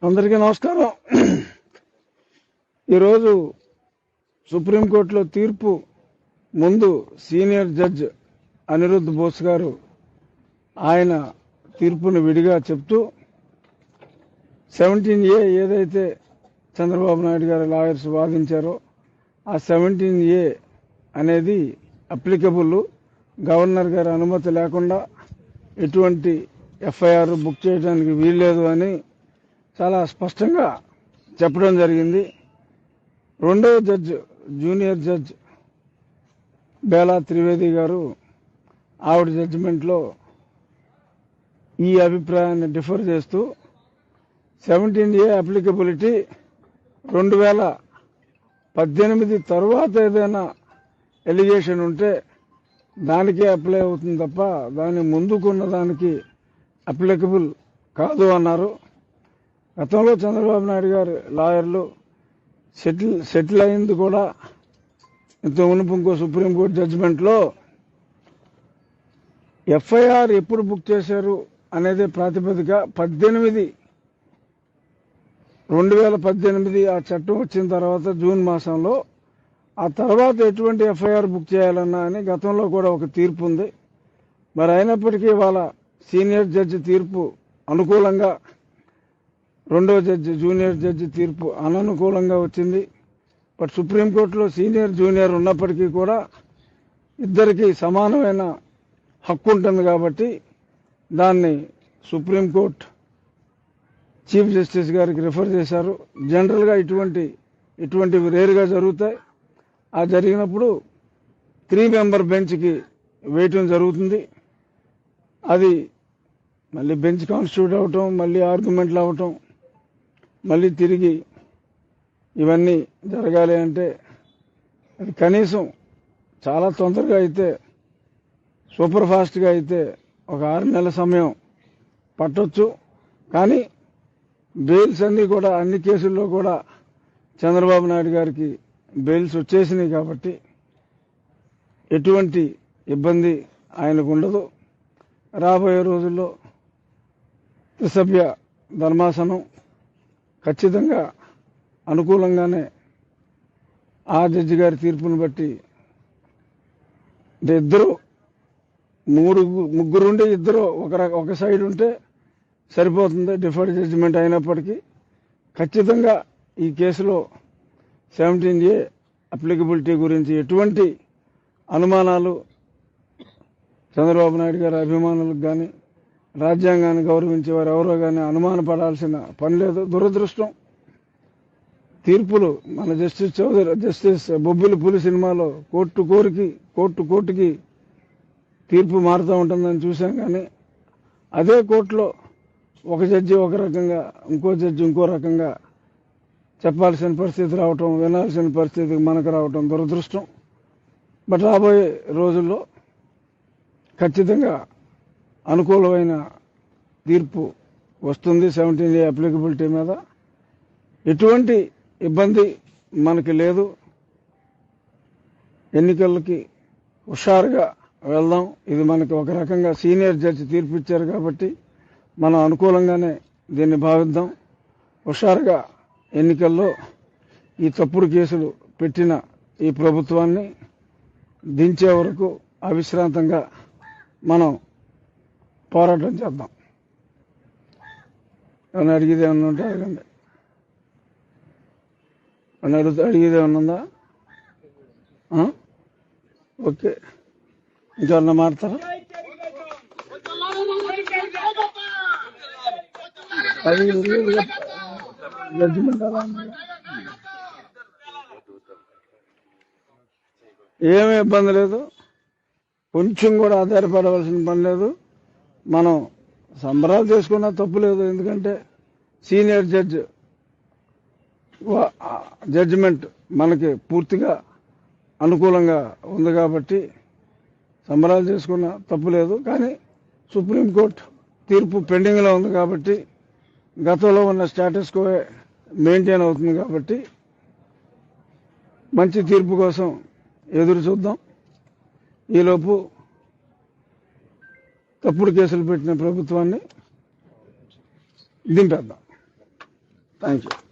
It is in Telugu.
అందరికీ నమస్కారం. ఈరోజు సుప్రీంకోర్టులో తీర్పు ముందు సీనియర్ జడ్జ్ అనిరుద్ధ్ బోస్ గారు ఆయన తీర్పును విడిగా చెప్తూ 17A ఏదైతే చంద్రబాబు నాయుడు గారి లాయర్స్ వాదించారో ఆ 17A అనేది అప్లికబుల్, గవర్నర్ గారి అనుమతి లేకుండా ఎటువంటి ఎఫ్ఐఆర్ బుక్ చేయడానికి వీల్లేదు అని చాలా స్పష్టంగా చెప్పడం జరిగింది. రెండవ judge junior judge Bela Trivedi గారు ఆవిడ జడ్జిమెంట్లో ఈ అభిప్రాయాన్ని డిఫర్ చేస్తూ 17A అప్లికబిలిటీ 2018 తర్వాత ఏదైనా ఎలిగేషన్ ఉంటే దానికే అప్లై అవుతుంది తప్ప దాని ముందుకున్న దానికి అప్లికబుల్ కాదు అన్నారు. గతంలో చంద్రబాబు నాయుడు గారి లాయర్లు సెటిల్ అయింది కూడా ఇంత మునుపు ఇంకో సుప్రీంకోర్టు జడ్జిమెంట్లో ఎఫ్ఐఆర్ ఎప్పుడు బుక్ చేశారు అనేది ప్రాతిపదిక 2018 ఆ చట్టం వచ్చిన తర్వాత జూన్ మాసంలో ఆ తర్వాత ఎటువంటి ఎఫ్ఐఆర్ బుక్ చేయాలన్నా అని గతంలో కూడా ఒక తీర్పు ఉంది. మరి అయినప్పటికీ వాళ్ళ సీనియర్ జడ్జి తీర్పు అనుకూలంగా, రెండో జడ్జి జూనియర్ జడ్జి తీర్పు అననుకూలంగా వచ్చింది. బట్ సుప్రీంకోర్టులో సీనియర్ జూనియర్ ఉన్నప్పటికీ కూడా ఇద్దరికీ సమానమైన హక్కు ఉంటుంది కాబట్టి దాన్ని సుప్రీంకోర్టు చీఫ్ జస్టిస్ గారికి రిఫర్ చేశారు. జనరల్గా ఇటువంటివి రేరుగా జరుగుతాయి. ఆ జరిగినప్పుడు 3 మెంబర్ బెంచ్కి వేయటం జరుగుతుంది. అది మళ్ళీ బెంచ్ కాన్స్టిట్యూట్ అవటం, మళ్ళీ ఆర్గ్యుమెంట్లు అవటం, మళ్ళీ తిరిగి ఇవన్నీ జరగాలి అంటే అది కనీసం చాలా తొందరగా అయితే, సూపర్ ఫాస్ట్గా అయితే ఒక 6 నెలల సమయం పట్టొచ్చు. కానీ బెయిల్స్ అన్నీ కూడా అన్ని కేసుల్లో కూడా చంద్రబాబు నాయుడు గారికి బెయిల్స్ వచ్చేసినాయి కాబట్టి ఎటువంటి ఇబ్బంది ఆయనకు ఉండదు. రాబోయే రోజుల్లో త్రిసభ్య ధర్మాసనం ఖచ్చితంగా అనుకూలంగానే ఆ జడ్జి గారి తీర్పును బట్టి అంటే ముగ్గురుండి ఇద్దరు ఒక సైడ్ ఉంటే సరిపోతుంది. డిఫర్డ్ జడ్జిమెంట్ అయినప్పటికీ ఖచ్చితంగా ఈ కేసులో 17A అప్లికబిలిటీ గురించి ఎటువంటి అనుమానాలు చంద్రబాబు నాయుడు గారి అభిమానులకు కానీ, రాజ్యాంగాన్ని గౌరవించే వారు ఎవరో కానీ అనుమానపడాల్సిన పని లేదు. దురదృష్టం తీర్పులు మన జస్టిస్ బొబ్బిలి పులి సినిమాలో కోర్టుకి తీర్పు మారుతూ ఉంటుందని చూసాం. కానీ అదే కోర్టులో ఒక జడ్జి ఒక రకంగా, ఇంకో జడ్జి ఇంకో రకంగా చెప్పాల్సిన పరిస్థితి రావటం, వినాల్సిన పరిస్థితికి మనకు రావటం దురదృష్టం. బట్ రాబోయే రోజుల్లో ఖచ్చితంగా అనుకూలమైన తీర్పు వస్తుంది 17A అప్లికబిలిటీ మీద. ఎటువంటి ఇబ్బంది మనకి లేదు. ఎన్నికలకి హుషారుగా వెళ్దాం. ఇది మనకి ఒక రకంగా సీనియర్ జడ్జి తీర్పు ఇచ్చారు కాబట్టి మనం అనుకూలంగానే దీన్ని భావిద్దాం. హుషారుగా ఎన్నికల్లో ఈ తప్పుడు కేసులు పెట్టిన ఈ ప్రభుత్వాన్ని దించే వరకు అవిశ్రాంతంగా మనం పోరాటం చేద్దాం. ఏమన్నా అడిగేది ఏమన్నా ఉంటే అడగండి. అడిగేది ఏమన్నా ఉందా? ఓకే, ఇంకేమన్నా మాట్లాడతారా? అది జడ్జిమెంట్ ఏమీ ఇబ్బంది లేదు. కొంచెం కూడా ఆధారపడవలసిన పని లేదు. మనం సంబరాలు చేసుకున్నా తప్పు లేదు. ఎందుకంటే సీనియర్ జడ్జిమెంట్ మనకి పూర్తిగా అనుకూలంగా ఉంది కాబట్టి సంబరాలు చేసుకున్నా తప్పు లేదు. కానీ సుప్రీంకోర్టు తీర్పు పెండింగ్లో ఉంది కాబట్టి గతంలో ఉన్న స్టేటస్ కో మెయింటైన్ అవుతుంది కాబట్టి మంచి తీర్పు కోసం ఎదురు చూద్దాం. ఈలోపు తప్పుడు కేసులు పెట్టిన ప్రభుత్వాన్ని దింపేద్దాం. Thank you.